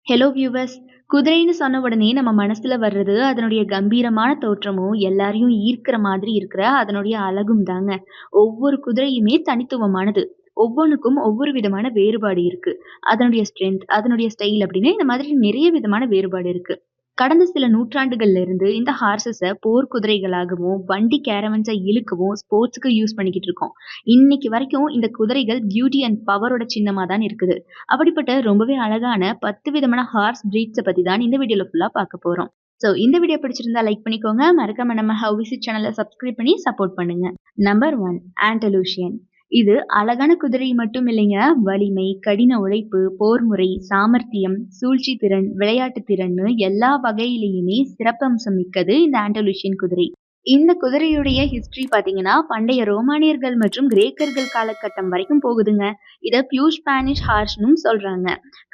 Hello viewers. குதிரைன்னு சொன்ன உடனே நம்ம மனசுல வர்றது அதனுடைய கம்பீரமான தோற்றமும், எல்லாரையும் ஈர்க்கிற மாதிரி இருக்கிற அதனுடைய அழகும் தாங்க. ஒவ்வொரு குதிரையுமே தனித்துவமானது. ஒவ்வொன்னுக்கும் ஒவ்வொரு விதமான வேறுபாடு இருக்கு. அதனுடைய ஸ்ட்ரென்த், அதனுடைய ஸ்டைல் அப்படின்னு இந்த மாதிரி நிறைய விதமான வேறுபாடு இருக்கு. கடந்த சில நூற்றாண்டுகள்ல இருந்து இந்த ஹார்ஸஸ போர் குதிரைகளாகவும், வண்டி கேரவன்ஸ இழுக்கவும், ஸ்போர்ட்ஸ்க்கு யூஸ் பண்ணிக்கிட்டு இருக்கோம். இன்னைக்கு வரைக்கும் இந்த குதிரைகள் பியூட்டி அண்ட் பவரோட சின்னமா தான் இருக்குது. அப்படிப்பட்ட ரொம்பவே அழகான 10 விதமான ஹார்ஸ் பிரீட்ஸ பத்தி தான் இந்த வீடியோல ஃபுல்லா பார்க்க போறோம். ஸோ இந்த வீடியோ பிடிச்சிருந்தா லைக் பண்ணிக்கோங்க. மறக்காம நம்ம ஹவ் விசிட் சேனலை சப்ஸ்கிரைப் பண்ணி சப்போர்ட் பண்ணுங்க. நம்பர் 1 ஆண்டலூஷியன். இது அழகான குதிரை மட்டும் இல்லைங்க. வலிமை, கடின உழைப்பு, போர் முறை, சாமர்த்தியம், சூழ்ச்சி திறன், விளையாட்டு திறன்னு எல்லா வகையிலையுமே சிறப்பம்சம் மிக்கது இந்த ஆண்டலூஷியன் குதிரை. இந்த குதிரையுடைய ஹிஸ்டரி பாத்தீங்கன்னா பண்டைய ரோமானியர்கள் மற்றும் கிரேக்கர்கள் காலகட்டம் வரைக்கும் போகுதுங்க. இத பியூர் ஸ்பானிஷ் ஹார்ஸ்னும் சொல்றாங்க.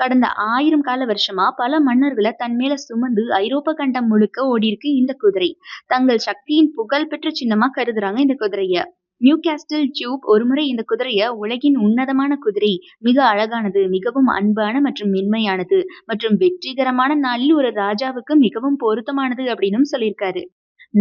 கடந்த 1000 கால வருஷமா பல மன்னர்களை தன் மேல சுமந்து ஐரோப்பா கண்டம் முழுக்க ஓடிருக்கு இந்த குதிரை. தங்கள் சக்தியின் புகழ்பெற்ற சின்னமா கருதுறாங்க இந்த குதிரைய. நியூ கேஸ்டில் டியூப் ஒருமுறை இந்த குதிரைய உலகின் உன்னதமான குதிரை, மிக அழகானது, மிகவும் அன்பான மற்றும் மென்மையானது மற்றும் வெற்றிகரமான நாளில் ஒரு ராஜாவுக்கு மிகவும் பொருத்தமானது அப்படின்னு சொல்லியிருக்காரு.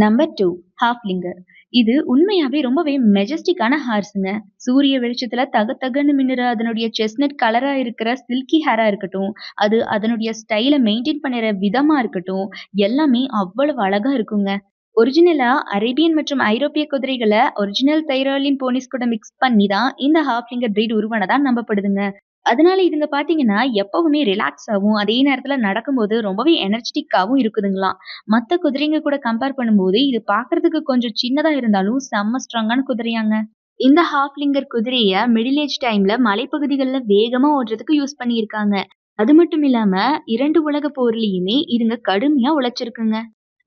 நம்பர் 2 ஹாஃப்லிங்கர். இது உண்மையாவே ரொம்பவே மெஜஸ்டிக்கான ஹார்ஸுங்க. சூரிய வெளிச்சத்துல தகன்னு மின்னுற அதனுடைய செஸ்னட் கலரா இருக்கிற சில்கி ஹேரா இருக்கட்டும், அது அதனுடைய ஸ்டைலை மெயின்டைன் பண்ணுற விதமா இருக்கட்டும், எல்லாமே அவ்வளவு அழகா இருக்குங்க. ஒரிஜினலா அரேபியன் மற்றும் ஐரோப்பிய குதிரைகளை ஒரிஜினல் தைராலின் போனிஸ் கூட மிக்ஸ் பண்ணி தான் இந்த ஹாஃப்லிங்கர் பிரீட் உருவானதா நம்பப்படுதுங்க. அதனால இதுங்க பாத்தீங்கன்னா எப்பவுமே ரிலாக்ஸாவும், அதே நேரத்துல நடக்கும்போது ரொம்பவே எனர்ஜெட்டிக்காவும் இருக்குதுங்களாம். மத்த குதிரைங்க கூட கம்பேர் பண்ணும்போது இது பாக்குறதுக்கு கொஞ்சம் சின்னதா இருந்தாலும் செம்ம ஸ்ட்ராங்கான குதிரையாங்க. இந்த ஹாஃப்லிங்கர் குதிரைய மிடில் ஏஜ் டைம்ல மலைப்பகுதிகளில் வேகமா ஓடுறதுக்கு யூஸ் பண்ணியிருக்காங்க. அது மட்டும் இல்லாம 2 உலக போர்லயுமே இதுங்க கடுமையா உழைச்சிருக்குங்க.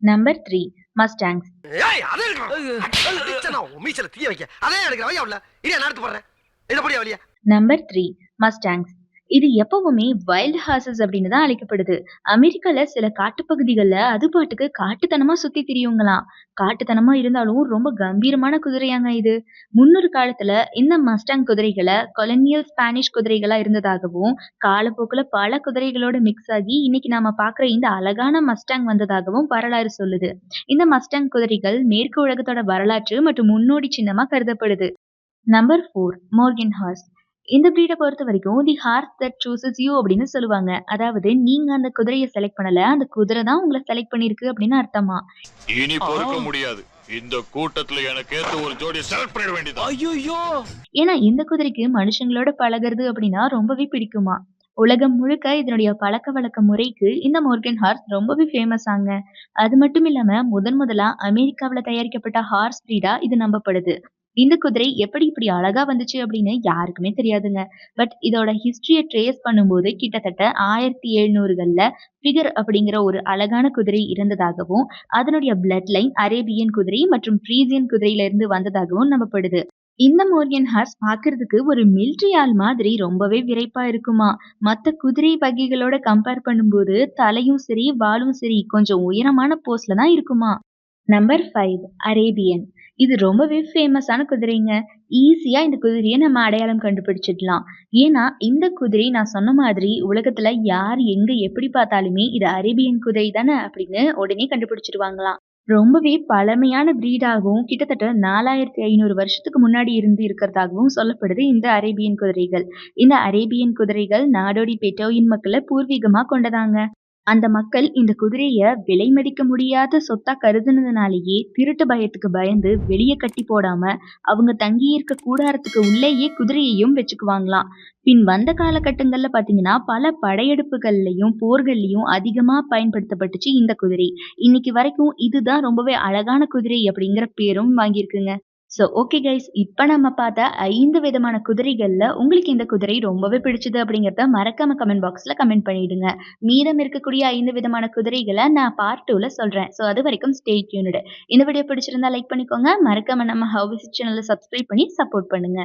நம்பர் 3 மஸ்டாங்ஸ். நம்பர் 3 மஸ்டாங்ஸ். இது எப்பவுமே வைல்ட் ஹார்சஸ் அப்படின்னு தான் அழைக்கப்படுது. அமெரிக்கால சில காட்டுப்பகுதிகள்ல அது பாட்டுக்கு காட்டுத்தனமா சுத்தி திரியுங்களாம். காட்டுத்தனமா இருந்தாலும் ரொம்ப கம்பீரமான குதிரையாங்க இது. முன்னொரு காலத்துல இந்த மஸ்டாங் குதிரைகளை கொலனியல் ஸ்பானிஷ் குதிரைகளா இருந்ததாகவும், காலப்போக்குல பல குதிரைகளோட மிக்ஸ் ஆகி இன்னைக்கு நாம பாக்குற இந்த அழகான மஸ்டாங் வந்ததாகவும் வரலாறு சொல்லுது. இந்த மஸ்டாங் குதிரைகள் மேற்கு உலகத்தோட வரலாற்று மற்றும் முன்னோடி சின்னமா கருதப்படுது. Number 4 Morgan horse. இந்த பிரீட பொறுத்த வரைக்கும் the horse that chooses you அப்படின்னு சொல்லுவாங்க. அதாவது நீங்க அந்த குதிரையை செலக்ட் பண்ணல, அந்த குதிரை தான் உங்களை செலக்ட் பண்ணிருக்கு அப்படின்னு அர்த்தமா. இனி பொறுக்க முடியாது. இந்த கூட்டத்துல எனக்கு ஏத்த ஒரு ஜோடியை செலக்ட் பண்ண வேண்டியது. ஐயோ! ஏன்னா இந்த குதிரைக்கு மனுஷங்களோட பழகுறது அப்படின்னா ரொம்பவே பிடிக்குமா. உலகம் முழுக்க இதனுடைய பழக்க வழக்க முறைக்கு இந்த மோர்கன் ஹார்ஸ் ரொம்பவே ஃபேமஸ் ஆங்க. அது மட்டும் இல்லாம முதலா அமெரிக்காவுல தயாரிக்கப்பட்ட ஹார்ஸ் பிரீடா இது நம்பப்படுது. இந்த குதிரை எப்படி இப்படி அழகா வந்துச்சு அப்படின்னு யாருக்குமே தெரியாதுங்க. பட் இதோட ஹிஸ்டரிய ட்ரேஸ் பண்ணும்போது கிட்டத்தட்ட 1700கள்ல ஃபிகர் அப்படிங்கிற ஒரு அழகான குதிரை இருந்ததாகவும், அதனுடைய பிளட் லைன் அரேபியன் குதிரை மற்றும் ஃப்ரீசியன் குதிரையில இருந்து வந்ததாகவும் நம்பப்படுது. இந்த மோர்கன் ஹார்ஸ் பாக்குறதுக்கு ஒரு மிலிட்டரி ஆள் மாதிரி ரொம்பவே விரைப்பா இருக்குமா. மத்த குதிரை வகைகளோட கம்பேர் பண்ணும்போது தலையும் சரி, வாலும் சரி கொஞ்சம் உயரமான போஸ்ல தான் இருக்குமா. Number 5 Arabian. இது ரொம்பவே ஃபேமஸான குதிரைங்க. ஈஸியா இந்த குதிரையை நம்ம அடையாளம் கண்டுபிடிச்சிடலாம். ஏன்னா இந்த குதிரை நான் சொன்ன மாதிரி உலகத்துல யார் எங்க எப்படி பார்த்தாலுமே இது அரேபியன் குதிரை தானே அப்படின்னு உடனே கண்டுபிடிச்சிருவாங்களாம். ரொம்பவே பழமையான பிரீடாகவும் கிட்டத்தட்ட 4500 வருஷத்துக்கு முன்னாடி இருந்து இருக்கிறதாகவும் சொல்லப்படுது இந்த அரேபியன் குதிரைகள். இந்த அரேபியன் குதிரைகள் நாடோடி பெட்டோயின் மக்களை பூர்வீகமா கொண்டதாங்க. அந்த மக்கள் இந்த குதிரைய விலை மதிக்க முடியாத சொத்தா கருதுனதுனாலேயே திருட்டு பயத்துக்கு பயந்து வெளியே கட்டி போடாம அவங்க தங்கியிருக்க கூடாரத்துக்கு உள்ளேயே குதிரையையும் வச்சுக்குவாங்களாம். பின் வந்த காலகட்டங்கள்ல பாத்தீங்கன்னா பல படையெடுப்புகள்லயும் போர்கள்லயும் அதிகமா பயன்படுத்தப்பட்டுச்சு இந்த குதிரை. இன்னைக்கு வரைக்கும் இதுதான் ரொம்பவே அழகான குதிரை அப்படிங்கிற பேரும் வாங்கியிருக்குங்க. ஸோ ஓகே கைஸ், இப்போ நம்ம பார்த்த 5 விதமான குதிரைகள்ல உங்களுக்கு இந்த குதிரை ரொம்பவே பிடிச்சது அப்படிங்கிறத மறக்காம கமெண்ட் பாக்ஸ்ல கமெண்ட் பண்ணிடுங்க. மீதம் இருக்கக்கூடிய 5 விதமான குதிரைகளை நான் பார்ட் 2ல சொல்றேன். ஸோ அது வரைக்கும் ஸ்டே டியூன்டு. இந்த வீடியோ பிடிச்சிருந்தா லைக் பண்ணிக்கோங்க. மறக்காம நம்ம ஹவ் விசிட் சேனலை சப்ஸ்கிரைப் பண்ணி சப்போர்ட் பண்ணுங்க.